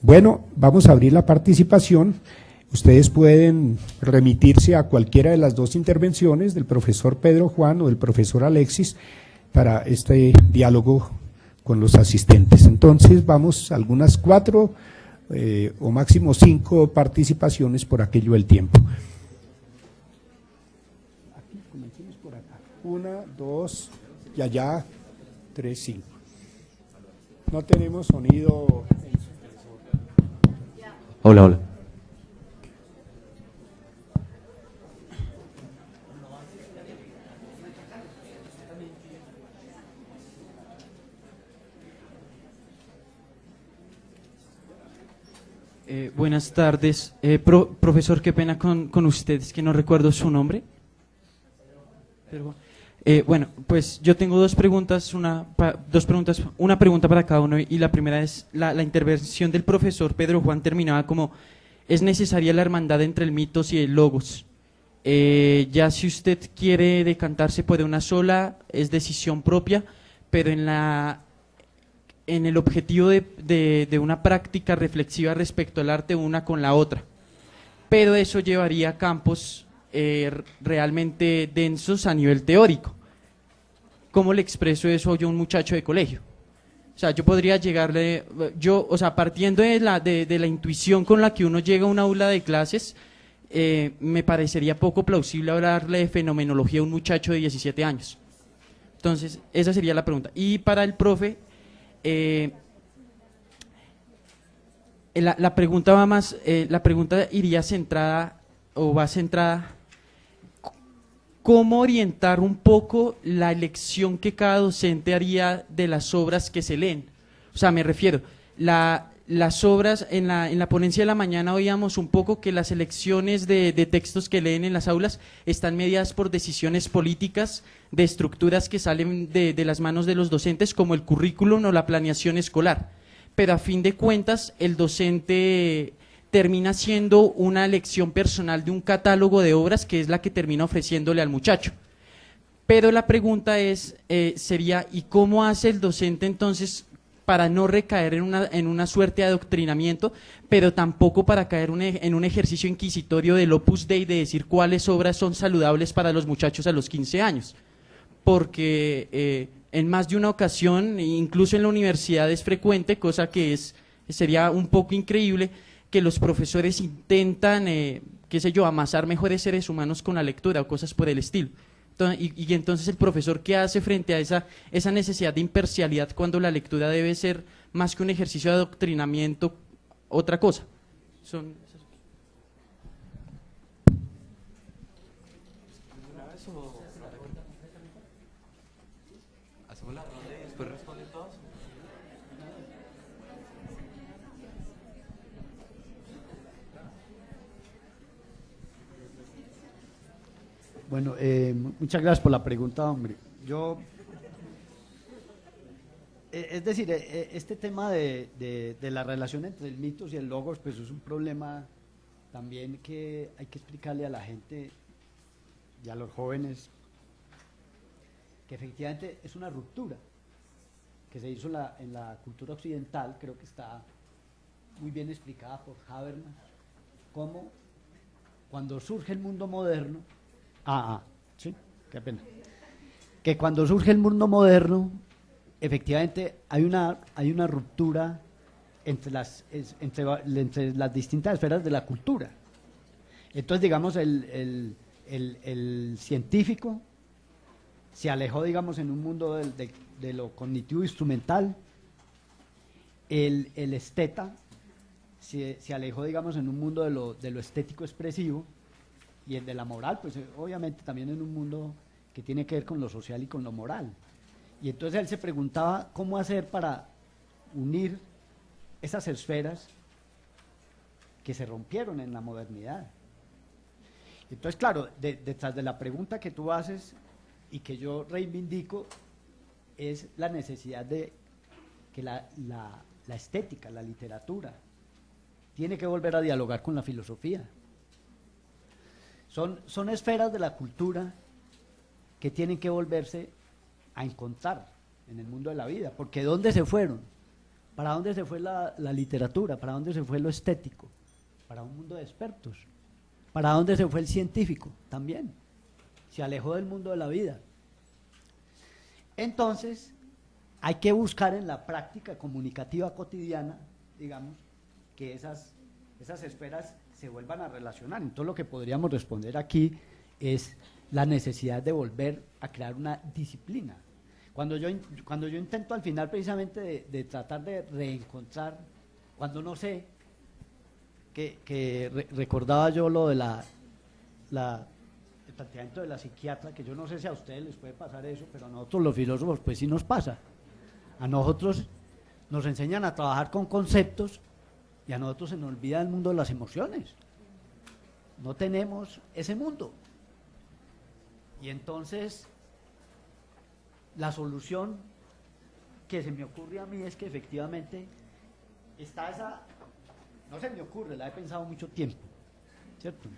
Bueno, vamos a abrir la participación. Ustedes pueden remitirse a cualquiera de las dos intervenciones del profesor Pedro Juan o del profesor Alexis para este diálogo con los asistentes. Entonces vamos a algunas 4 o máximo 5 participaciones por aquello del tiempo. Aquí, comencemos por acá. 1, 2, y allá 3, 5. No tenemos sonido. Hola, hola. Buenas tardes. Profesor, qué pena con ustedes, que no recuerdo su nombre. Pero, bueno, pues yo tengo dos preguntas, una pregunta para cada uno, y la primera es, la intervención del profesor Pedro Juan terminaba como, es necesaria la hermandad entre el mitos y el logos. Ya si usted quiere decantarse por una sola, es decisión propia, pero en el objetivo de una práctica reflexiva respecto al arte una con la otra. Pero eso llevaría a campos realmente densos a nivel teórico. ¿Cómo le expreso eso yo a un muchacho de colegio? O sea, yo podría llegarle, o sea, partiendo de la intuición con la que uno llega a un aula de clases, me parecería poco plausible hablarle de fenomenología a un muchacho de 17 años. Entonces, esa sería la pregunta. Y para el profe, la pregunta va más, la pregunta iría centrada, o va centrada, ¿cómo orientar un poco la elección que cada docente haría de las obras que se leen? O sea, me refiero, las obras, en la ponencia de la mañana oíamos un poco que las elecciones de textos que leen en las aulas están mediadas por decisiones políticas, de estructuras que salen de las manos de los docentes, como el currículum o la planeación escolar. Pero a fin de cuentas, el docente termina siendo una elección personal de un catálogo de obras que es la que termina ofreciéndole al muchacho. Pero la pregunta sería, ¿y cómo hace el docente entonces para no recaer en una suerte de adoctrinamiento, pero tampoco para caer en un ejercicio inquisitorio del Opus Dei de decir cuáles obras son saludables para los muchachos a los 15 años? Porque en más de una ocasión, incluso en la universidad es frecuente, cosa que sería un poco increíble, que los profesores intentan, qué sé yo, amasar mejores seres humanos con la lectura o cosas por el estilo. Y entonces el profesor, ¿qué hace frente a esa necesidad de imparcialidad cuando la lectura debe ser más que un ejercicio de adoctrinamiento, otra cosa? ¿Hacemos la ronda y después responden todos? Bueno, muchas gracias por la pregunta, hombre. Es decir, este tema de la relación entre el mitos y el logos, pues es un problema también que hay que explicarle a la gente y a los jóvenes, que efectivamente es una ruptura que se hizo en la cultura occidental. Creo que está muy bien explicada por Habermas, cómo cuando surge el mundo moderno, sí, qué pena, que cuando surge el mundo moderno, efectivamente hay una ruptura entre las distintas esferas de la cultura. Entonces, digamos, el científico se alejó, digamos, en un mundo de lo cognitivo instrumental, el esteta se alejó, digamos, en un mundo de lo estético expresivo, y el de la moral, pues obviamente también en un mundo que tiene que ver con lo social y con lo moral. Y entonces él se preguntaba cómo hacer para unir esas esferas que se rompieron en la modernidad. Entonces, claro, detrás de la pregunta que tú haces y que yo reivindico es la necesidad de que la estética, la literatura, tiene que volver a dialogar con la filosofía. Son esferas de la cultura que tienen que volverse a encontrar en el mundo de la vida, porque ¿dónde se fueron? ¿Para dónde se fue la literatura? ¿Para dónde se fue lo estético? Para un mundo de expertos. ¿Para dónde se fue el científico? También. Se alejó del mundo de la vida. Entonces, hay que buscar en la práctica comunicativa cotidiana, digamos, que esas esferas se vuelvan a relacionar. Entonces, lo que podríamos responder aquí es la necesidad de volver a crear una disciplina. Cuando yo intento al final precisamente de tratar de reencontrar, cuando no sé, recordaba yo lo de el planteamiento de la psiquiatra, que yo no sé si a ustedes les puede pasar eso, pero a nosotros los filósofos pues sí nos pasa. A nosotros nos enseñan a trabajar con conceptos y a nosotros se nos olvida el mundo de las emociones. No tenemos ese mundo. Y entonces, la solución que se me ocurre a mí es que efectivamente está esa, no se me ocurre, la he pensado mucho tiempo, ¿cierto?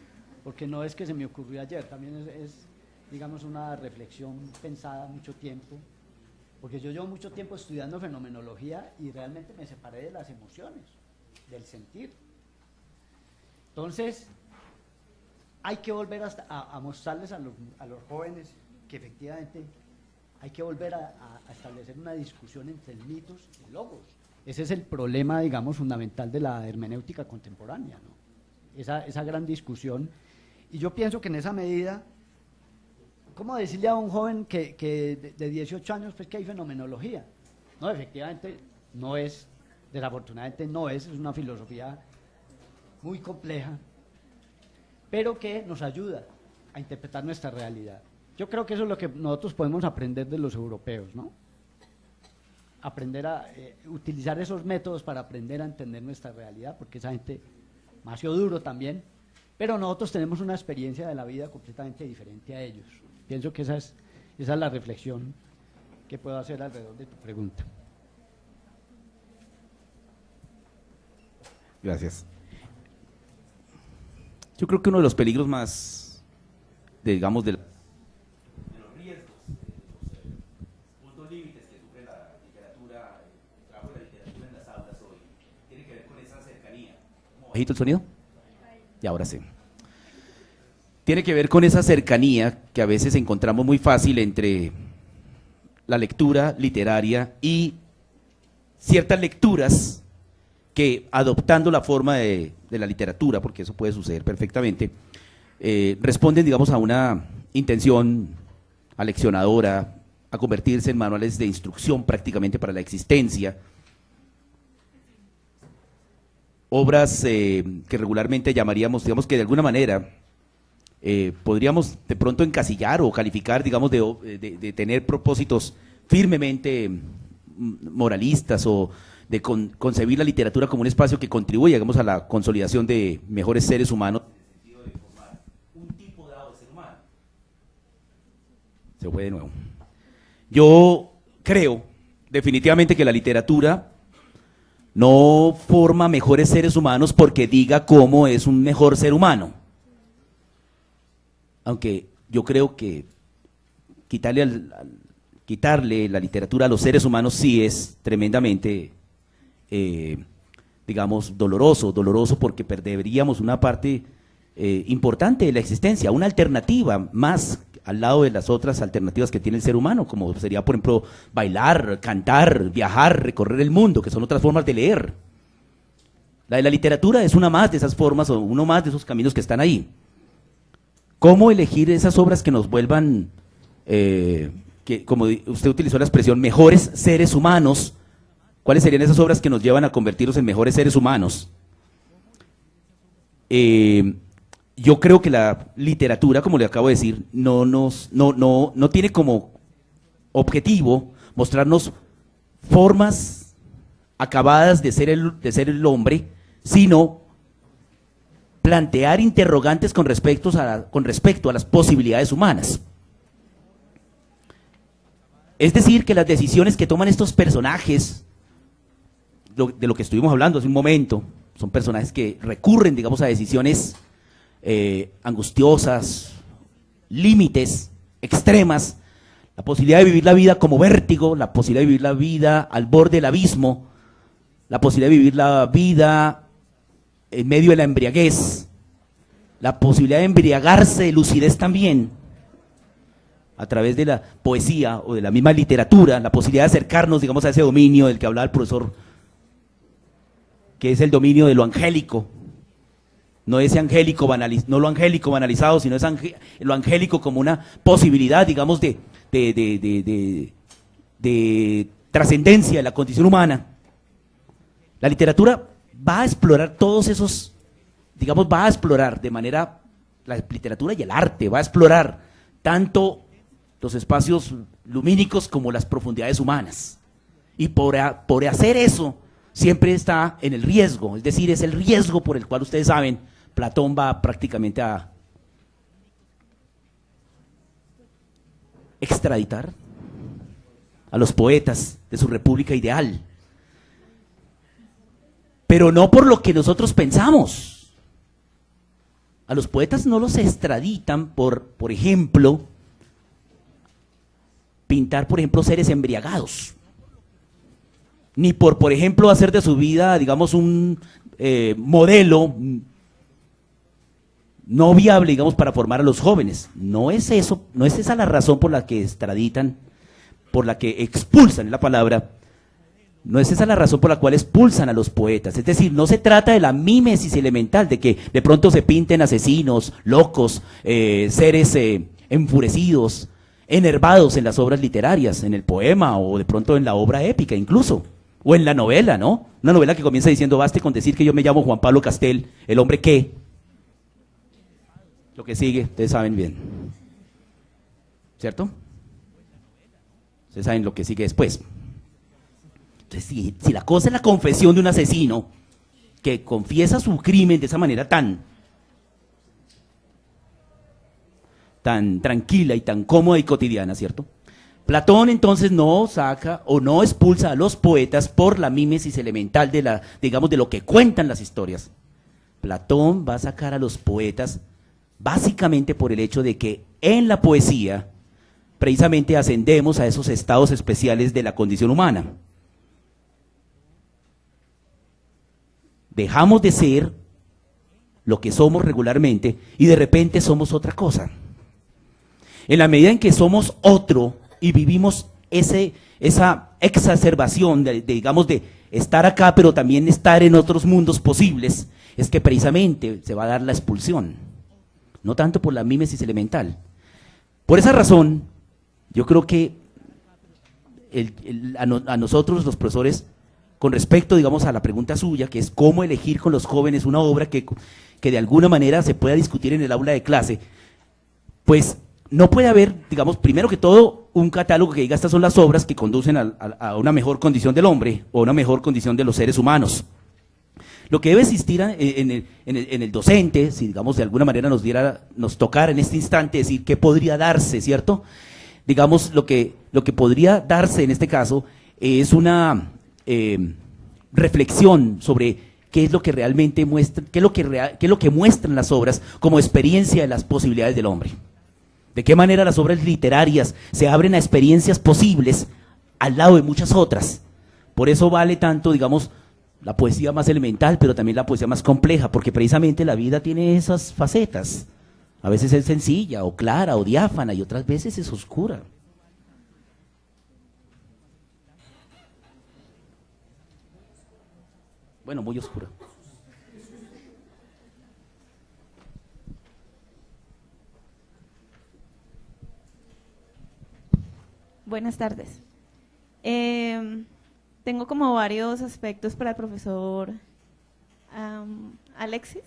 Porque no es que se me ocurrió ayer, también es digamos, una reflexión pensada mucho tiempo, porque yo llevo mucho tiempo estudiando fenomenología y realmente me separé de las emociones, del sentir. Entonces, hay que volver a mostrarles a los jóvenes que efectivamente hay que volver a establecer una discusión entre mitos y logos. Ese es el problema, digamos, fundamental de la hermenéutica contemporánea, ¿no? Esa gran discusión. Y yo pienso que en esa medida, ¿cómo decirle a un joven que de 18 años pues que hay fenomenología? No, efectivamente no es, desafortunadamente no es una filosofía muy compleja, pero que nos ayuda a interpretar nuestra realidad. Yo creo que eso es lo que nosotros podemos aprender de los europeos, ¿no? Aprender a utilizar esos métodos para aprender a entender nuestra realidad, porque esa gente nació duro también, pero nosotros tenemos una experiencia de la vida completamente diferente a ellos. Pienso que esa es la reflexión que puedo hacer alrededor de tu pregunta. Gracias. Yo creo que uno de los peligros más, digamos, de los riesgos, de los puntos límites que sufre la literatura, el trabajo de la literatura en las aulas hoy, tiene que ver con esa cercanía. ¿Bajito el sonido? Y ahora sí. Tiene que ver con esa cercanía que a veces encontramos muy fácil entre la lectura literaria y ciertas lecturas que, adoptando la forma de la literatura, porque eso puede suceder perfectamente, responden, digamos, a una intención aleccionadora, a convertirse en manuales de instrucción prácticamente para la existencia, obras que regularmente llamaríamos, digamos que de alguna manera, podríamos de pronto encasillar o calificar, digamos, de tener propósitos firmemente moralistas o de concebir la literatura como un espacio que contribuye, digamos, a la consolidación de mejores seres humanos, en el sentido de formar un tipo dado de ser humano. Se fue de nuevo. Yo creo definitivamente que la literatura no forma mejores seres humanos porque diga cómo es un mejor ser humano. Aunque yo creo que quitarle la literatura a los seres humanos sí es tremendamente, digamos, doloroso porque perderíamos una parte importante de la existencia, una alternativa más al lado de las otras alternativas que tiene el ser humano, como sería, por ejemplo, bailar, cantar, viajar, recorrer el mundo, que son otras formas de leer. La de la literatura es una más de esas formas o uno más de esos caminos que están ahí. ¿Cómo elegir esas obras que nos vuelvan, que, como usted utilizó la expresión, mejores seres humanos? ¿Cuáles serían esas obras que nos llevan a convertirnos en mejores seres humanos? Yo creo que la literatura, como le acabo de decir, no tiene como objetivo mostrarnos formas acabadas de ser el hombre, sino plantear interrogantes con respecto a las posibilidades humanas. Es decir, que las decisiones que toman estos personajes, de lo que estuvimos hablando hace un momento, son personajes que recurren, digamos, a decisiones angustiosas, límites, extremas, la posibilidad de vivir la vida como vértigo, la posibilidad de vivir la vida al borde del abismo, la posibilidad de vivir la vida en medio de la embriaguez, la posibilidad de embriagarse de lucidez también, a través de la poesía o de la misma literatura, la posibilidad de acercarnos, digamos, a ese dominio del que hablaba el profesor, que es el dominio de lo angélico, no ese angélico no lo angélico banalizado, sino lo angélico como una posibilidad, digamos, de trascendencia de la condición humana. La literatura va a explorar todos esos, digamos, va a explorar de manera, la literatura y el arte, va a explorar tanto los espacios lumínicos como las profundidades humanas. Y por hacer eso, siempre está en el riesgo, es decir, es el riesgo por el cual ustedes saben, Platón va prácticamente a extraditar a los poetas de su república ideal. Pero no por lo que nosotros pensamos. A los poetas no los extraditan por ejemplo, pintar, por ejemplo, seres embriagados. Ni por ejemplo, hacer de su vida, digamos, un modelo no viable, digamos, para formar a los jóvenes. No es eso, no es esa la razón por la que extraditan, por la que expulsan, es la palabra, no es esa la razón por la cual expulsan a los poetas. Es decir, no se trata de la mímesis elemental, de que de pronto se pinten asesinos, locos, seres enfurecidos, enervados en las obras literarias, en el poema o de pronto en la obra épica incluso, o en la novela, ¿no? Una novela que comienza diciendo, baste con decir que yo me llamo Juan Pablo Castel, el hombre que... Lo que sigue, ustedes saben bien, ¿cierto? Ustedes saben lo que sigue después. Entonces, si la cosa es la confesión de un asesino que confiesa su crimen de esa manera tan tranquila y tan cómoda y cotidiana, ¿cierto? Platón entonces no saca o no expulsa a los poetas por la mímesis elemental digamos, de lo que cuentan las historias. Platón va a sacar a los poetas básicamente por el hecho de que en la poesía precisamente ascendemos a esos estados especiales de la condición humana. Dejamos de ser lo que somos regularmente y de repente somos otra cosa. En la medida en que somos otro y vivimos esa exacerbación digamos, de estar acá pero también estar en otros mundos posibles, es que precisamente se va a dar la expulsión. No tanto por la mímesis elemental. Por esa razón, yo creo que a nosotros los profesores, con respecto, digamos, a la pregunta suya, que es cómo elegir con los jóvenes una obra que de alguna manera se pueda discutir en el aula de clase, pues no puede haber, digamos, primero que todo, un catálogo que diga estas son las obras que conducen a una mejor condición del hombre o a una mejor condición de los seres humanos. Lo que debe existir en el docente, si digamos de alguna manera nos tocara en este instante decir qué podría darse, ¿cierto? Digamos, lo que podría darse en este caso es una reflexión sobre qué es lo que realmente muestra, qué es lo que muestran las obras como experiencia de las posibilidades del hombre. De qué manera las obras literarias se abren a experiencias posibles al lado de muchas otras. Por eso vale tanto, digamos, la poesía más elemental, pero también la poesía más compleja, porque precisamente la vida tiene esas facetas. A veces es sencilla, o clara, o diáfana, y otras veces es oscura. Bueno, muy oscura. Buenas tardes. Tengo como varios aspectos para el profesor Alexis.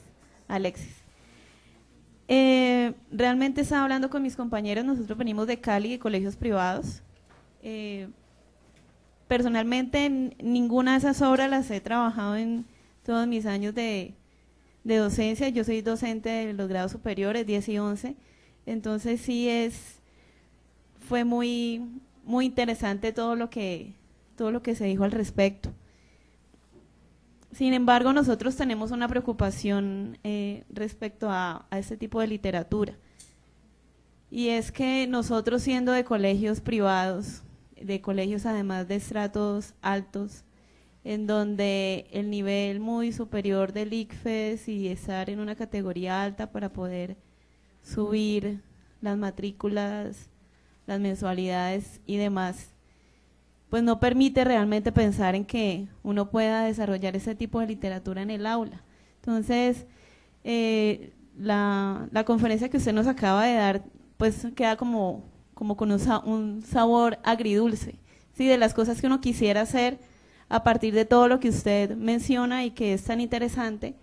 Realmente estaba hablando con mis compañeros, nosotros venimos de Cali, de colegios privados. Personalmente, ninguna de esas obras las he trabajado en todos mis años de docencia. Yo soy docente de los grados superiores, 10 y 11. Entonces sí fue muy interesante todo lo que se dijo al respecto. Sin embargo, nosotros tenemos una preocupación respecto a este tipo de literatura. Y es que nosotros, siendo de colegios privados, de colegios además de estratos altos, en donde el nivel muy superior del ICFES y estar en una categoría alta para poder subir las matrículas, las mensualidades y demás, pues no permite realmente pensar en que uno pueda desarrollar ese tipo de literatura en el aula. Entonces, la conferencia que usted nos acaba de dar, pues queda como con un sabor agridulce, ¿sí? De las cosas que uno quisiera hacer a partir de todo lo que usted menciona y que es tan interesante,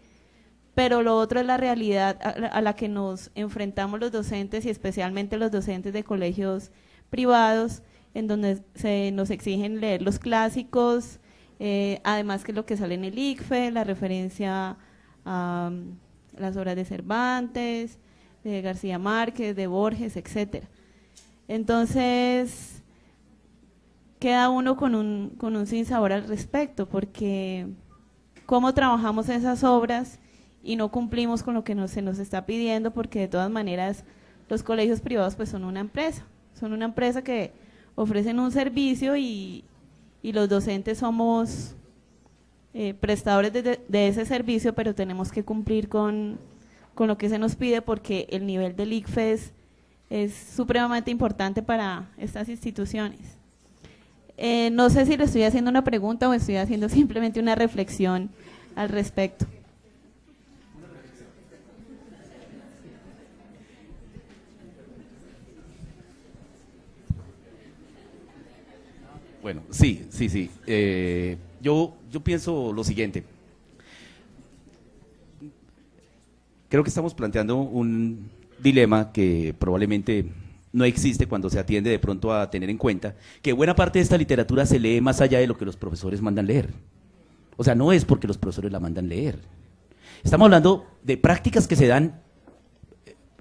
pero lo otro es la realidad a la que nos enfrentamos los docentes y especialmente los docentes de colegios privados, en donde se nos exigen leer los clásicos, además que lo que sale en el ICFE, la referencia a las obras de Cervantes, de García Márquez, de Borges, etcétera. Entonces, queda uno con un sinsabor al respecto, porque cómo trabajamos esas obras y no cumplimos con lo que se nos está pidiendo, porque de todas maneras los colegios privados pues son una empresa que ofrecen un servicio y los docentes somos prestadores de ese servicio, pero tenemos que cumplir con lo que se nos pide, porque el nivel del ICFES es supremamente importante para estas instituciones. No sé si le estoy haciendo una pregunta o estoy haciendo simplemente una reflexión al respecto. Bueno, sí. Yo pienso lo siguiente. Creo que estamos planteando un dilema que probablemente no existe cuando se atiende de pronto a tener en cuenta que buena parte de esta literatura se lee más allá de lo que los profesores mandan leer. O sea, no es porque los profesores la mandan leer. Estamos hablando de prácticas que se dan,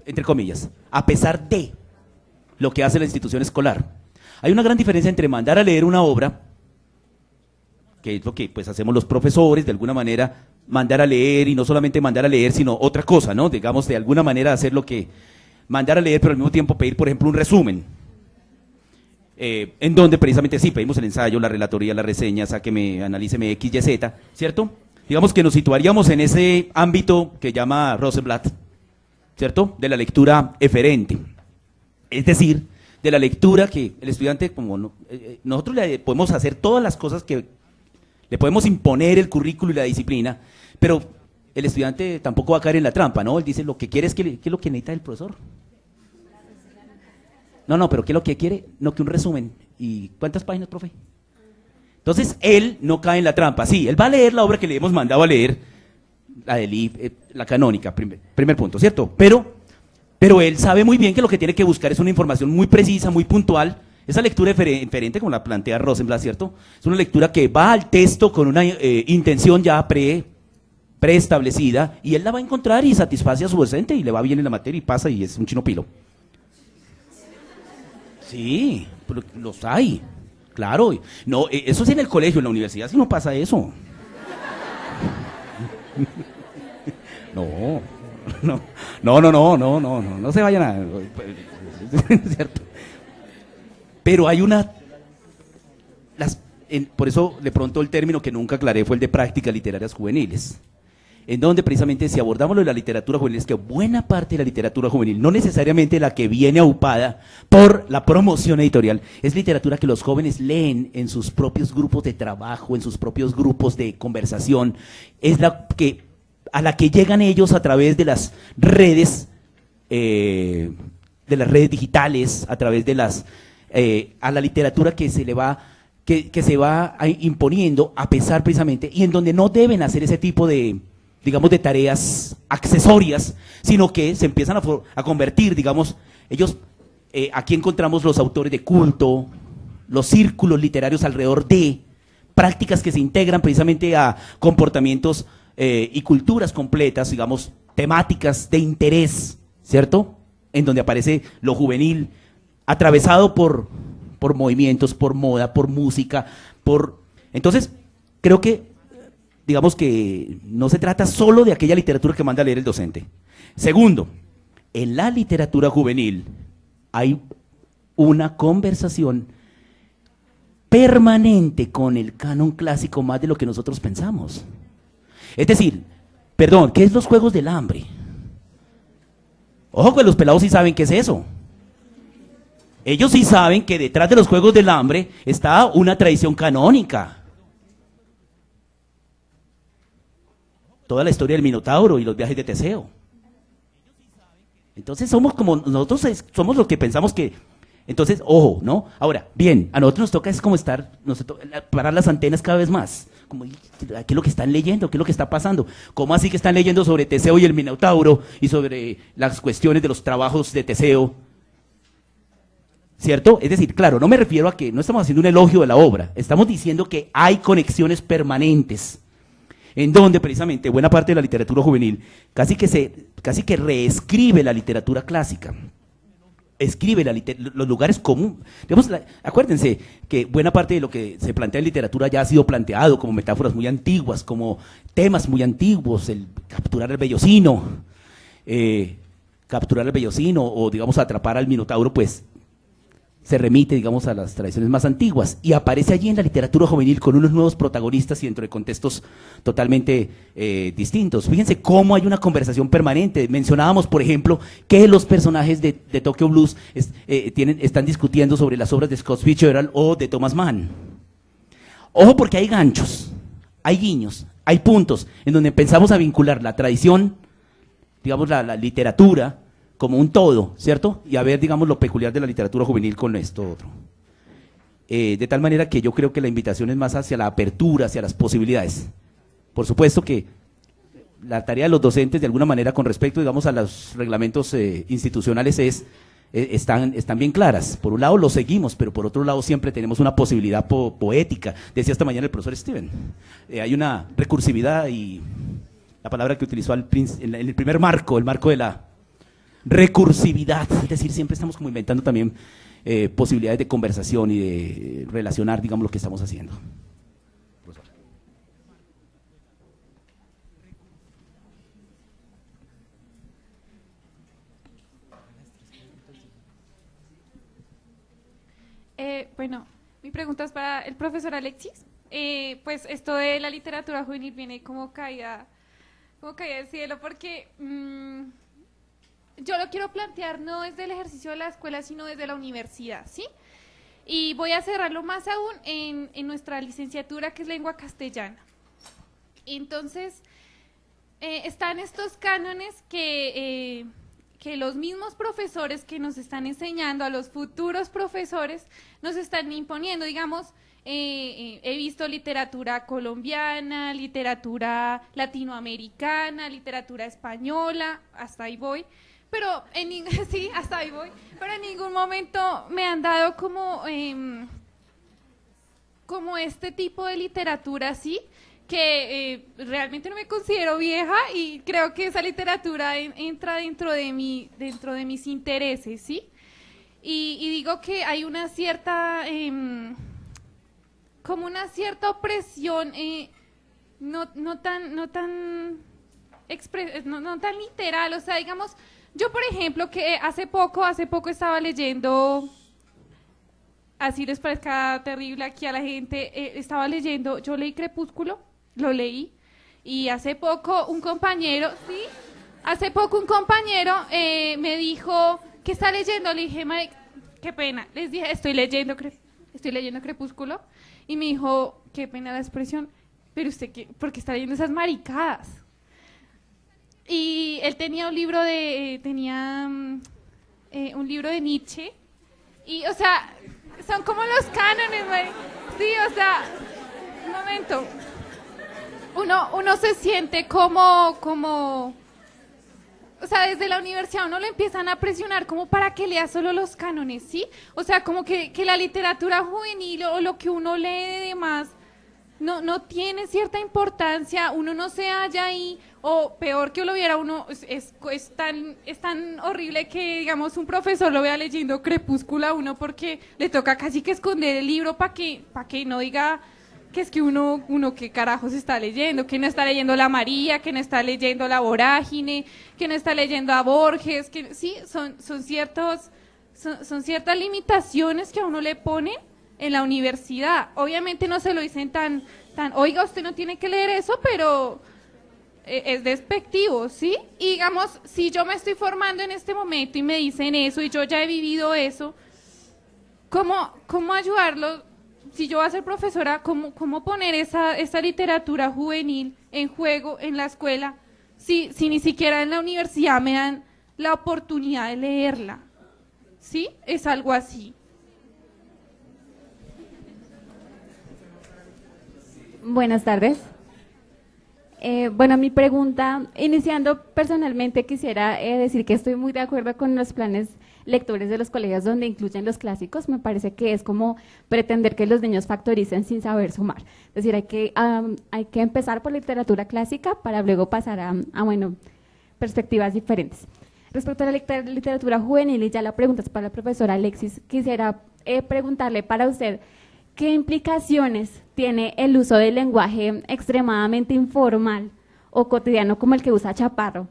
entre comillas, a pesar de lo que hace la institución escolar. Hay una gran diferencia entre mandar a leer una obra, que es lo que pues hacemos los profesores, de alguna manera mandar a leer, y no solamente mandar a leer, sino otra cosa, ¿no? Digamos, de alguna manera hacer lo que mandar a leer, pero al mismo tiempo pedir, por ejemplo, un resumen, en donde precisamente sí, pedimos el ensayo, la relatoría, la reseña, sáqueme, analíceme X, Y, Z, ¿cierto? Digamos que nos situaríamos en ese ámbito que llama Rosenblatt, ¿cierto? De la lectura eferente, es decir, de la lectura que el estudiante, como nosotros le podemos hacer todas las cosas que le podemos imponer, el currículo y la disciplina, pero el estudiante tampoco va a caer en la trampa, ¿no? Él dice, lo que quiere es ¿qué es lo que necesita el profesor? No, pero ¿qué es lo que quiere? No, que un resumen. ¿Y cuántas páginas, profe? Entonces, él no cae en la trampa. Sí, él va a leer la obra que le hemos mandado a leer, la del la canónica, primer punto, ¿cierto? Pero él sabe muy bien que lo que tiene que buscar es una información muy precisa, muy puntual. Esa lectura diferente, como la plantea Rosenblatt, ¿cierto? Es una lectura que va al texto con una intención ya preestablecida, y él la va a encontrar y satisface a su docente y le va bien en la materia y pasa y es un chino pilo. Sí, pero los hay, claro. No, eso es en el colegio, en la universidad sí no pasa eso. No se vayan a... ¿cierto? Pero hay por eso de pronto el término que nunca aclaré fue el de prácticas literarias juveniles, en donde precisamente si abordamos lo de la literatura juvenil, es que buena parte de la literatura juvenil, no necesariamente la que viene aupada por la promoción editorial, es literatura que los jóvenes leen en sus propios grupos de trabajo, en sus propios grupos de conversación, es a la que llegan ellos a través de las redes, digitales, a través de a la literatura que se le va, que se va imponiendo a pesar precisamente, y en donde no deben hacer ese tipo de, digamos, de tareas accesorias, sino que se empiezan a convertir, digamos, ellos, aquí encontramos los autores de culto, los círculos literarios alrededor de prácticas que se integran precisamente a comportamientos y culturas completas, digamos, temáticas de interés, ¿cierto? En donde aparece lo juvenil, atravesado por movimientos, por moda, por música, Entonces, creo que, digamos que no se trata solo de aquella literatura que manda a leer el docente. Segundo, en la literatura juvenil hay una conversación permanente con el canon clásico más de lo que nosotros pensamos. Es decir, perdón, ¿qué es los Juegos del Hambre? Ojo que los pelados sí saben qué es eso. Ellos sí saben que detrás de los Juegos del Hambre está una tradición canónica. Toda la historia del Minotauro y los viajes de Teseo. Entonces somos como, nosotros somos los que pensamos que, entonces, ojo, ¿no? Ahora, bien, a nosotros nos toca es como parar las antenas cada vez más. Como, ¿qué es lo que están leyendo? ¿Qué es lo que está pasando? ¿Cómo así que están leyendo sobre Teseo y el Minotauro y sobre las cuestiones de los trabajos de Teseo? ¿Cierto? Es decir, claro, no me refiero a que no estamos haciendo un elogio de la obra, estamos diciendo que hay conexiones permanentes, en donde precisamente buena parte de la literatura juvenil casi que reescribe la literatura clásica, escribe los lugares comunes. Acuérdense que buena parte de lo que se plantea en literatura ya ha sido planteado como metáforas muy antiguas, como temas muy antiguos, el capturar el vellocino o digamos atrapar al Minotauro, pues se remite, digamos, a las tradiciones más antiguas y aparece allí en la literatura juvenil con unos nuevos protagonistas y dentro de contextos totalmente distintos. Fíjense cómo hay una conversación permanente. Mencionábamos, por ejemplo, que los personajes de Tokyo Blues están discutiendo sobre las obras de Scott Fitzgerald o de Thomas Mann. Ojo, porque hay ganchos, hay guiños, hay puntos en donde empezamos a vincular la tradición, digamos, la literatura, como un todo, ¿cierto? Y a ver, digamos, lo peculiar de la literatura juvenil con esto otro. De tal manera que yo creo que la invitación es más hacia la apertura, hacia las posibilidades. Por supuesto que la tarea de los docentes, de alguna manera, con respecto, digamos, a los reglamentos institucionales están bien claras. Por un lado lo seguimos, pero por otro lado siempre tenemos una posibilidad poética. Decía esta mañana el profesor Steven. Hay una recursividad y la palabra que utilizó en el primer marco, el marco de la recursividad, es decir, siempre estamos como inventando también posibilidades de conversación y de relacionar, digamos, lo que estamos haciendo. Bueno, mi pregunta es para el profesor Alexis. Pues esto de la literatura juvenil viene como caída del cielo, porque yo lo quiero plantear no desde el ejercicio de la escuela, sino desde la universidad, ¿sí? Y voy a cerrarlo más aún en nuestra licenciatura, que es lengua castellana. Entonces, están estos cánones que los mismos profesores que nos están enseñando, a los futuros profesores, nos están imponiendo. Digamos, he visto literatura colombiana, literatura latinoamericana, literatura española, hasta ahí voy. Pero sí, hasta ahí voy. Pero en ningún momento me han dado como este tipo de literatura, sí, que realmente no me considero vieja y creo que esa literatura entra dentro de mis intereses, sí. Y digo que hay una cierta como una cierta opresión, no tan literal, o sea, digamos. Yo, por ejemplo, que hace poco estaba leyendo, así les parezca terrible aquí a la gente, estaba leyendo, yo leí Crepúsculo, lo leí, y hace poco un compañero me dijo, ¿qué está leyendo? Le dije, qué pena, les dije, estoy leyendo Crepúsculo, y me dijo, qué pena la expresión, pero usted, ¿por qué está leyendo esas maricadas? Y él tenía un libro de Nietzsche y, o sea, son como los cánones, sí, o sea, un momento, uno se siente como, o sea, desde la universidad uno le empiezan a presionar como para que lea solo los cánones, ¿sí? O sea, como que la literatura juvenil o lo que uno lee de demás no tiene cierta importancia, uno no se halla ahí, o peor que lo viera uno, es tan horrible que, digamos, un profesor lo vea leyendo Crepúsculo a uno porque le toca casi que esconder el libro para que no diga que es que uno qué carajos está leyendo, que no está leyendo la María, que no está leyendo la Vorágine, que no está leyendo a Borges, que sí, son ciertas limitaciones que a uno le ponen en la universidad. Obviamente no se lo dicen tan, oiga, usted no tiene que leer eso, pero es despectivo, ¿sí? Y digamos, si yo me estoy formando en este momento y me dicen eso y yo ya he vivido eso, ¿cómo ayudarlo? Si yo voy a ser profesora, ¿cómo poner esa literatura juvenil en juego en la escuela si ni siquiera en la universidad me dan la oportunidad de leerla? ¿Sí? Es algo así. Buenas tardes. Bueno, mi pregunta, iniciando personalmente, quisiera decir que estoy muy de acuerdo con los planes lectores de los colegios donde incluyen los clásicos. Me parece que es como pretender que los niños factoricen sin saber sumar. Es decir, hay que empezar por literatura clásica para luego pasar a perspectivas diferentes. Respecto a la literatura juvenil, y ya la pregunta es para la profesora Alexis, quisiera preguntarle para usted, ¿qué implicaciones tiene el uso del lenguaje extremadamente informal o cotidiano como el que usa Chaparro?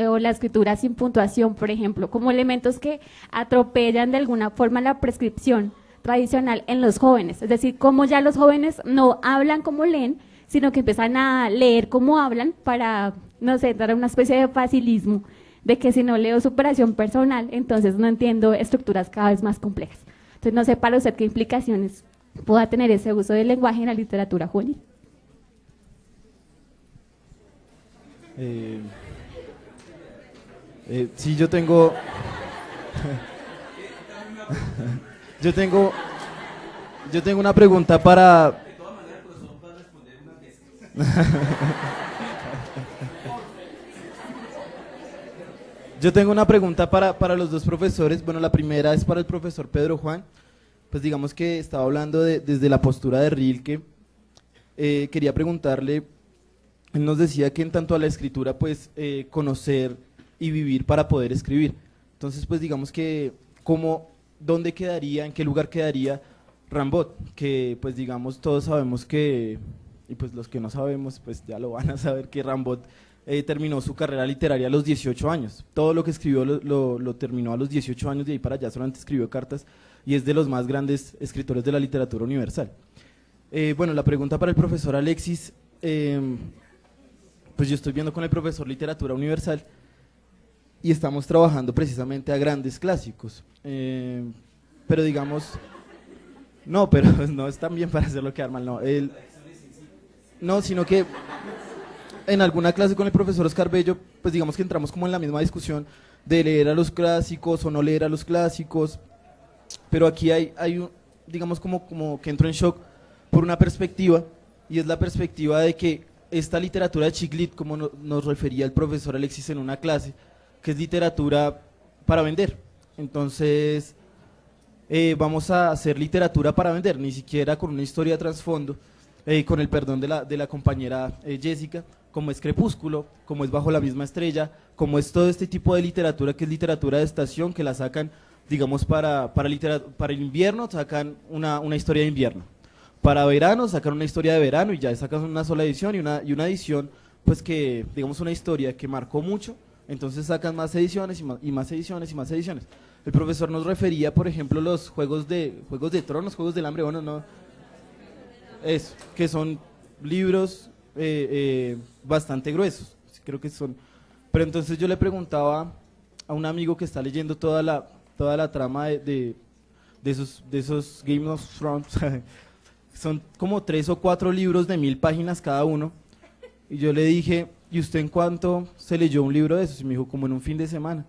O la escritura sin puntuación, por ejemplo, como elementos que atropellan de alguna forma la prescripción tradicional en los jóvenes. Es decir, cómo ya los jóvenes no hablan como leen, sino que empiezan a leer como hablan para, no sé, dar una especie de facilismo, de que si no leo superación personal, entonces no entiendo estructuras cada vez más complejas. Entonces, no sé para usted qué implicaciones pueda tener ese uso del lenguaje en la literatura juvenil. Sí, yo tengo una pregunta para yo tengo una pregunta para los dos profesores. Bueno, la primera es para el profesor Pedro Juan. Pues digamos que estaba hablando desde la postura de Rilke. Quería preguntarle, él nos decía que en tanto a la escritura, pues conocer y vivir para poder escribir. Entonces, pues digamos que, ¿dónde quedaría, en qué lugar quedaría Rimbaud? Que pues digamos todos sabemos que, y pues los que no sabemos, pues ya lo van a saber, que Rimbaud terminó su carrera literaria a los 18 años. Todo lo que escribió lo terminó a los 18 años, de ahí para allá solamente escribió cartas, y es de los más grandes escritores de la literatura universal. Bueno, la pregunta para el profesor Alexis, pues yo estoy viendo con el profesor Literatura Universal, y estamos trabajando precisamente a grandes clásicos, pero digamos, no, pero no es tan bien para hacerlo quedar mal, no, sino que en alguna clase con el profesor Oscar Bello, pues digamos que entramos como en la misma discusión de leer a los clásicos o no leer a los clásicos, pero aquí hay digamos como que entro en shock por una perspectiva, y es la perspectiva de que esta literatura de chick lit, como nos refería el profesor Alexis en una clase, que es literatura para vender. Entonces, vamos a hacer literatura para vender, ni siquiera con una historia de trasfondo, con el perdón de la compañera Jessica, como es Crepúsculo, como es Bajo la misma estrella, como es todo este tipo de literatura que es literatura de estación, que la sacan, digamos, para el invierno sacan una historia de invierno, para verano sacan una historia de verano y ya sacan una sola edición y una edición, pues que, digamos, una historia que marcó mucho. Entonces sacan más ediciones y más ediciones y más ediciones. El profesor nos refería, por ejemplo, los juegos de tronos, Juegos del Hambre, bueno, no, eso, que son libros bastante gruesos, creo que son. Pero entonces yo le preguntaba a un amigo que está leyendo toda la trama de esos Game of Thrones, son como 3 o 4 libros de 1000 páginas cada uno, y yo le dije, ¿y usted en cuánto se leyó un libro de esos? Y me dijo, como en un fin de semana.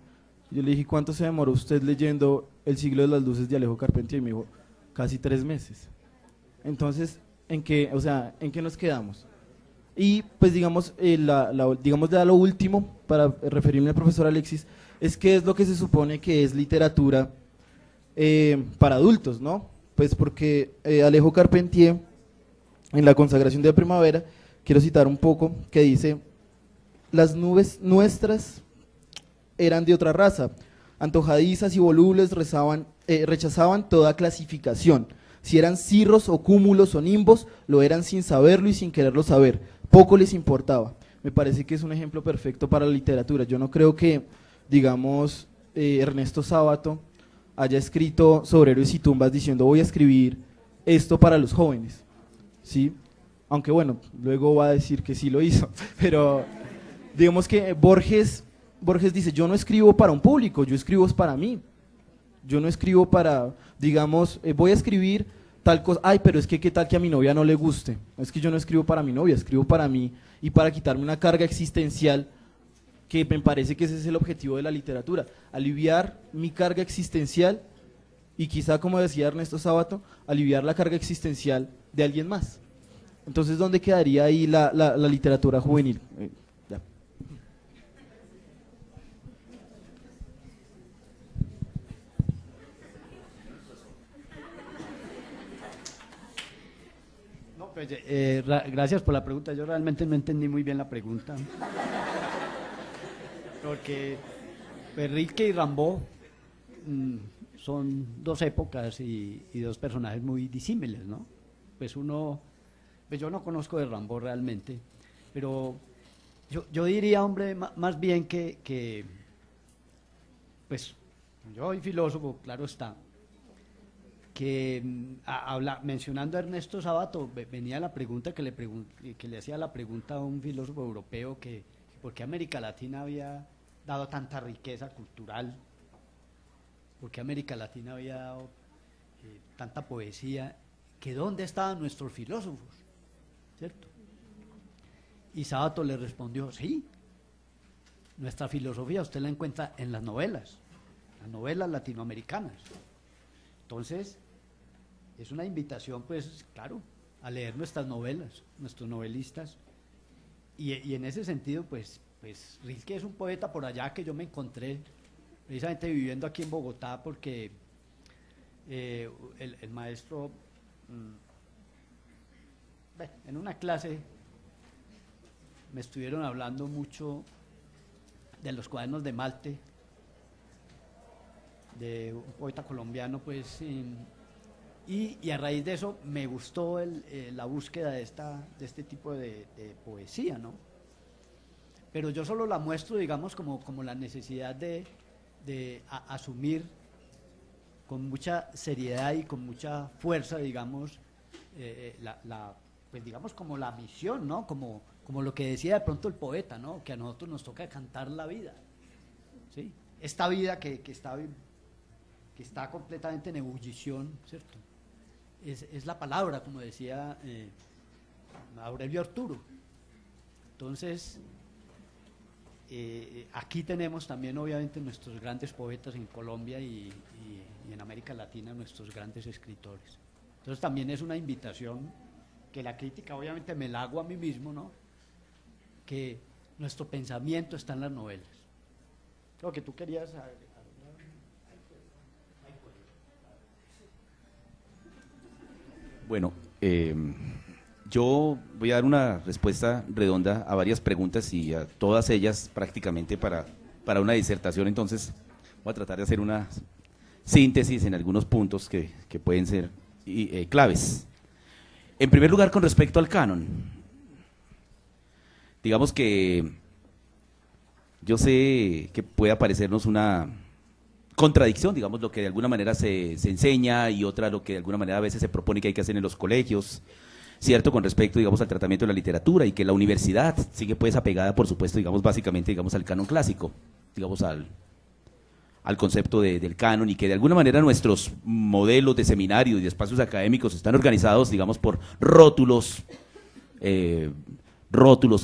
Yo le dije, ¿cuánto se demoró usted leyendo El siglo de las luces de Alejo Carpentier? Y me dijo, casi 3 meses. Entonces, ¿en qué nos quedamos? Y pues digamos, digamos ya lo último, para referirme al profesor Alexis, es qué es lo que se supone que es literatura para adultos, ¿no? Pues porque Alejo Carpentier, en La consagración de la primavera, quiero citar un poco, que dice: las nubes nuestras eran de otra raza, antojadizas y volubles rechazaban toda clasificación. Si eran cirros o cúmulos o nimbos, lo eran sin saberlo y sin quererlo saber. Poco les importaba. Me parece que es un ejemplo perfecto para la literatura. Yo no creo que, digamos, Ernesto Sábato haya escrito sobre héroes y tumbas diciendo voy a escribir esto para los jóvenes, ¿sí? Aunque bueno, luego va a decir que sí lo hizo, pero digamos que Borges dice, yo no escribo para un público, yo escribo es para mí. Yo no escribo para, digamos, voy a escribir tal cosa, ay, pero es que qué tal que a mi novia no le guste. Es que yo no escribo para mi novia, escribo para mí y para quitarme una carga existencial, que me parece que ese es el objetivo de la literatura, aliviar mi carga existencial y quizá, como decía Ernesto Sábato, aliviar la carga existencial de alguien más. Entonces, ¿dónde quedaría ahí la literatura juvenil? Ya. No, pues, gracias por la pregunta. Yo realmente no entendí muy bien la pregunta. Porque pues, Rilke y Rimbaud son dos épocas y dos personajes muy disímiles, ¿no? Pues pues yo no conozco de Rimbaud realmente, pero yo diría, hombre, más bien que pues yo soy filósofo, claro está, que mencionando a Ernesto Sábato, venía la pregunta que le hacía la pregunta a un filósofo europeo que por qué América Latina había dado tanta riqueza cultural, por qué América Latina había dado tanta poesía, que dónde estaban nuestros filósofos, ¿cierto? Y Sábato le respondió, sí, nuestra filosofía usted la encuentra en las novelas latinoamericanas. Entonces, es una invitación, pues, claro, a leer nuestras novelas, nuestros novelistas, y en ese sentido, pues Rilke es un poeta por allá que yo me encontré, precisamente viviendo aquí en Bogotá, porque el maestro, en una clase, me estuvieron hablando mucho de los cuadernos de Malte, de un poeta colombiano, pues, y a raíz de eso me gustó la búsqueda de este tipo de poesía, ¿no? Pero yo solo la muestro, digamos, como la necesidad de asumir con mucha seriedad y con mucha fuerza, digamos, pues digamos como la misión, ¿no? Como lo que decía de pronto el poeta, ¿no? Que a nosotros nos toca cantar la vida, ¿sí? Esta vida que está completamente en ebullición, ¿cierto? Es la palabra, como decía Aurelio Arturo. Entonces, aquí tenemos también obviamente nuestros grandes poetas en Colombia y en América Latina, nuestros grandes escritores. Entonces también es una invitación que la crítica obviamente me la hago a mí mismo, ¿no? Que nuestro pensamiento está en las novelas. Creo que tú querías agregar. Bueno, yo voy a dar una respuesta redonda a varias preguntas y a todas ellas prácticamente para una disertación. Entonces voy a tratar de hacer una síntesis en algunos puntos que pueden ser claves. En primer lugar, con respecto al canon, digamos que yo sé que puede parecernos una contradicción, digamos, lo que de alguna manera se enseña y otra lo que de alguna manera a veces se propone que hay que hacer en los colegios, ¿cierto? Con respecto, digamos, al tratamiento de la literatura, y que la universidad sigue pues apegada, por supuesto, digamos, básicamente, digamos, al canon clásico, digamos, al concepto del canon, y que de alguna manera nuestros modelos de seminario y de espacios académicos están organizados, digamos, por rótulos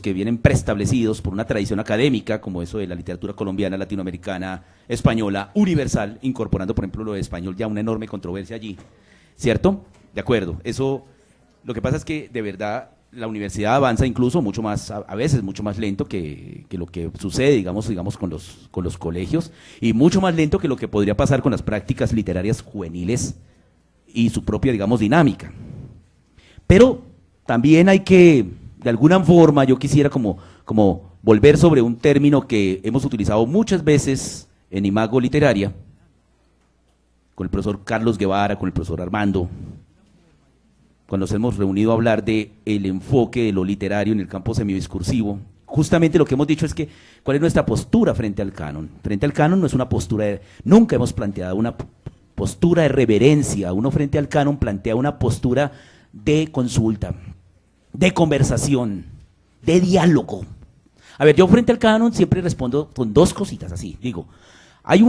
que vienen preestablecidos por una tradición académica, como eso de la literatura colombiana, latinoamericana, española, universal, incorporando, por ejemplo, lo de español, ya una enorme controversia allí, ¿cierto? De acuerdo, eso, lo que pasa es que de verdad la universidad avanza incluso mucho más, a veces mucho más lento que lo que sucede, digamos con los colegios, y mucho más lento que lo que podría pasar con las prácticas literarias juveniles y su propia, digamos, dinámica. Pero también hay que, de alguna forma, yo quisiera como volver sobre un término que hemos utilizado muchas veces en Imago Literaria, con el profesor Carlos Guevara, con el profesor Armando, cuando nos hemos reunido a hablar de el enfoque de lo literario en el campo semidiscursivo. Justamente lo que hemos dicho es que, ¿cuál es nuestra postura frente al canon? Frente al canon no es una postura nunca hemos planteado postura de reverencia. Uno frente al canon plantea una postura de consulta, de conversación, de diálogo. A ver, yo frente al canon siempre respondo con dos cositas así. Digo, hay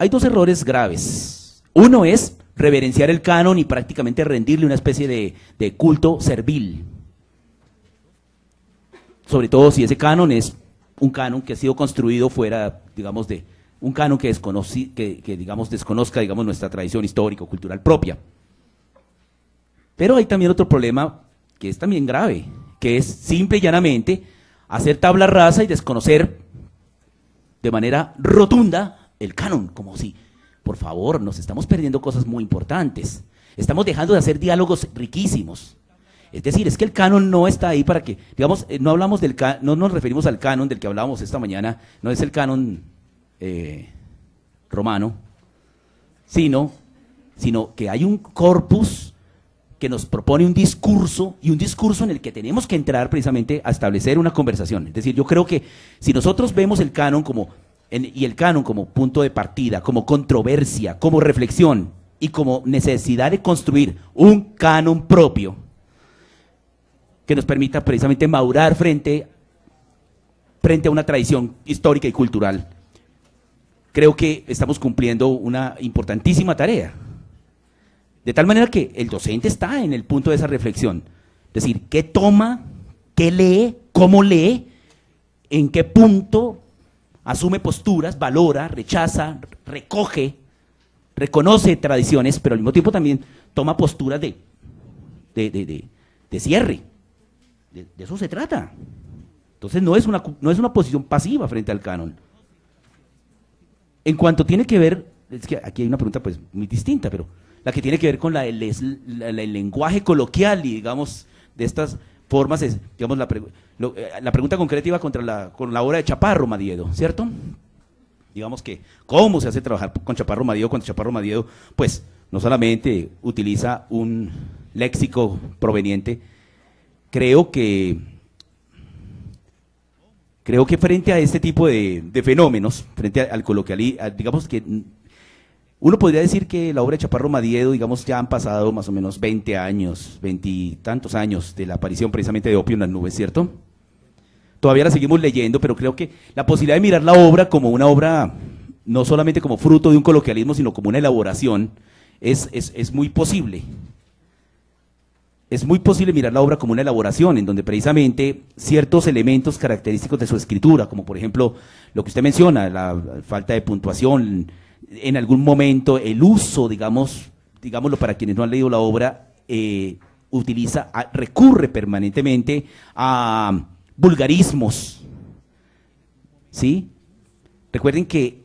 dos errores graves. Uno es reverenciar el canon y prácticamente rendirle una especie de culto servil. Sobre todo si ese canon es un canon que ha sido construido fuera, digamos, de un canon que digamos, desconozca, digamos, nuestra tradición histórico-cultural propia. Pero hay también otro problema que es también grave, que es simple y llanamente hacer tabla rasa y desconocer de manera rotunda el canon, como si, por favor, nos estamos perdiendo cosas muy importantes. Estamos dejando de hacer diálogos riquísimos. Es decir, es que el canon no está ahí para que, digamos, no hablamos no nos referimos al canon del que hablábamos esta mañana, no es el canon romano, sino que hay un corpus que nos propone un discurso, y un discurso en el que tenemos que entrar precisamente a establecer una conversación. Es decir, yo creo que si nosotros vemos el canon y el canon como punto de partida, como controversia, como reflexión y como necesidad de construir un canon propio que nos permita precisamente madurar frente a una tradición histórica y cultural, creo que estamos cumpliendo una importantísima tarea. De tal manera que el docente está en el punto de esa reflexión. Es decir, ¿qué toma, qué lee, cómo lee, en qué punto asume posturas, valora, rechaza, recoge, reconoce tradiciones, pero al mismo tiempo también toma posturas de cierre? De eso se trata. Entonces no es una posición pasiva frente al canon. En cuanto tiene que ver, es que aquí hay una pregunta pues muy distinta, pero la que tiene que ver con el lenguaje coloquial y digamos de estas formas, digamos la pregunta concreta iba con la obra de Chaparro Madiedo, ¿cierto? Digamos que cómo se hace trabajar con Chaparro Madiedo cuando Chaparro Madiedo pues no solamente utiliza un léxico proveniente. Creo que frente a este tipo de fenómenos, frente al coloquialismo, digamos que uno podría decir que la obra de Chaparro Madiedo, digamos, ya han pasado más o menos 20 años, 20 y tantos años de la aparición precisamente de Opio en las nubes, ¿cierto? Todavía la seguimos leyendo, pero creo que la posibilidad de mirar la obra como una obra, no solamente como fruto de un coloquialismo, sino como una elaboración, es muy posible. Es muy posible mirar la obra como una elaboración, en donde precisamente ciertos elementos característicos de su escritura, como por ejemplo lo que usted menciona, la falta de puntuación, en algún momento el uso, digámoslo para quienes no han leído la obra, recurre permanentemente a vulgarismos, ¿sí? Recuerden que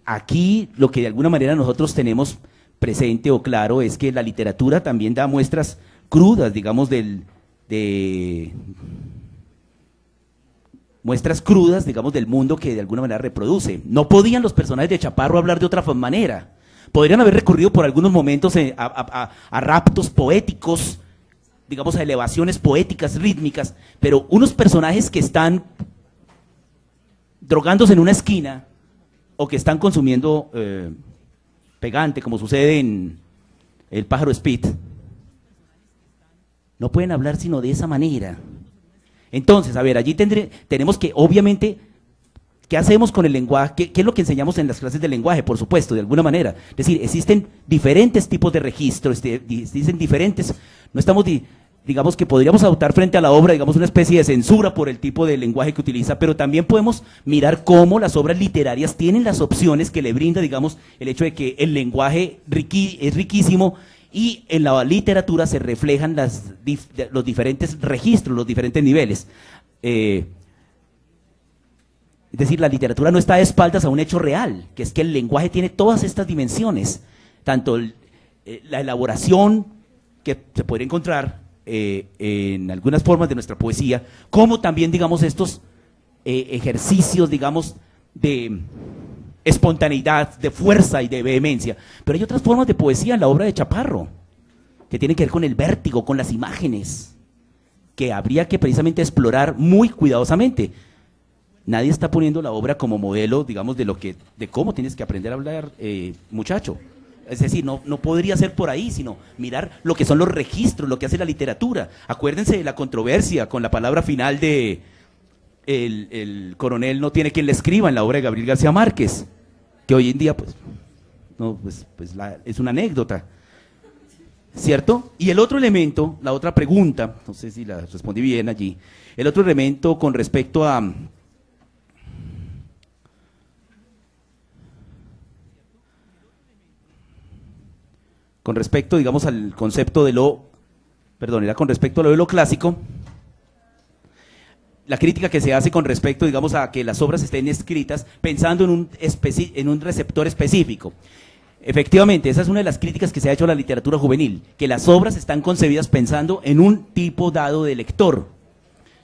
aquí lo que de alguna manera nosotros tenemos presente o claro es que la literatura también da muestras crudas, digamos, muestras crudas, digamos, del mundo que de alguna manera reproduce. No podían los personajes de Chaparro hablar de otra manera. Podrían haber recurrido por algunos momentos a raptos poéticos, digamos, a elevaciones poéticas, rítmicas, pero unos personajes que están drogándose en una esquina o que están consumiendo pegante, como sucede en El pájaro Speed, no pueden hablar sino de esa manera. Entonces, a ver, allí tenemos que, obviamente, ¿qué hacemos con el lenguaje? ¿Qué es lo que enseñamos en las clases de lenguaje? Por supuesto, de alguna manera. Es decir, existen diferentes tipos de registros, existen diferentes, no estamos, digamos que podríamos adoptar frente a la obra, digamos, una especie de censura por el tipo de lenguaje que utiliza, pero también podemos mirar cómo las obras literarias tienen las opciones que le brinda, digamos, el hecho de que el lenguaje es riquísimo. Y en la literatura se reflejan los diferentes registros, los diferentes niveles. Es decir, la literatura no está de espaldas a un hecho real, que es que el lenguaje tiene todas estas dimensiones, tanto la elaboración que se puede encontrar en algunas formas de nuestra poesía, como también, digamos, estos ejercicios, digamos, de espontaneidad, de fuerza y de vehemencia. Pero hay otras formas de poesía en la obra de Chaparro, que tienen que ver con el vértigo, con las imágenes, que habría que precisamente explorar muy cuidadosamente. Nadie está poniendo la obra como modelo, digamos, de cómo tienes que aprender a hablar, muchacho. Es decir, no podría ser por ahí, sino mirar lo que son los registros, lo que hace la literatura. Acuérdense de la controversia con la palabra final de el coronel no tiene quien le escriba en la obra de Gabriel García Márquez, que hoy en día, pues, no, es una anécdota, ¿cierto? Y el otro elemento, la otra pregunta, no sé si la respondí bien allí, el otro elemento con respecto a... Con respecto, digamos, al concepto de era con respecto a lo de lo clásico, la crítica que se hace con respecto, digamos, a que las obras estén escritas pensando en un receptor específico. Efectivamente, esa es una de las críticas que se ha hecho a la literatura juvenil, que las obras están concebidas pensando en un tipo dado de lector.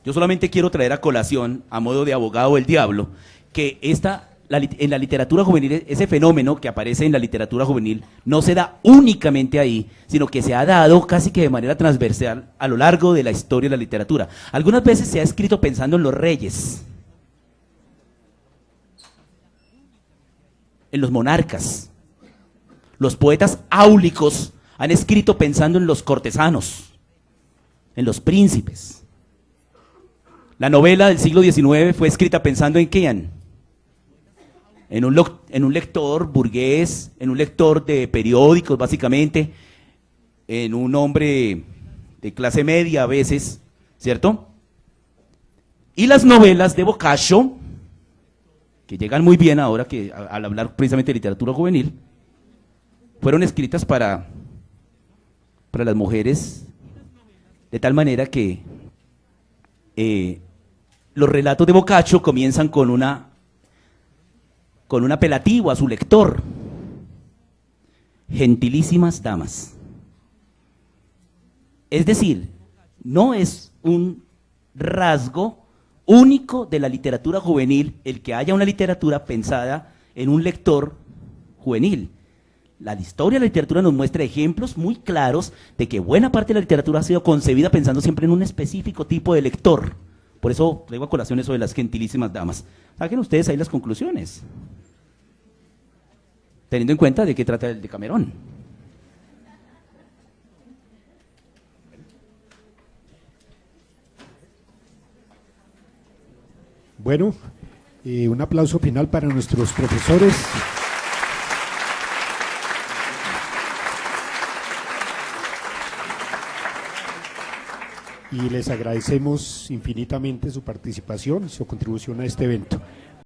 Yo solamente quiero traer a colación, a modo de abogado del diablo, que en la literatura juvenil, ese fenómeno que aparece en la literatura juvenil no se da únicamente ahí, sino que se ha dado casi que de manera transversal a lo largo de la historia de la literatura. Algunas veces se ha escrito pensando en los reyes, en los monarcas. Los poetas áulicos han escrito pensando en los cortesanos, en los príncipes. La novela del siglo XIX fue escrita pensando en quién. En un lector burgués, en un lector de periódicos básicamente, en un hombre de clase media a veces, ¿cierto? Y las novelas de Boccaccio, que llegan muy bien ahora que al hablar precisamente de literatura juvenil, fueron escritas para las mujeres de tal manera que los relatos de Boccaccio comienzan con un apelativo a su lector: gentilísimas damas. Es decir, no es un rasgo único de la literatura juvenil el que haya una literatura pensada en un lector juvenil. La historia de la literatura nos muestra ejemplos muy claros de que buena parte de la literatura ha sido concebida pensando siempre en un específico tipo de lector. Por eso traigo a colación eso de las gentilísimas damas. Saquen ustedes ahí las conclusiones, teniendo en cuenta de qué trata el Decamerón. Bueno, un aplauso final para nuestros profesores. Y les agradecemos infinitamente su participación y su contribución a este evento.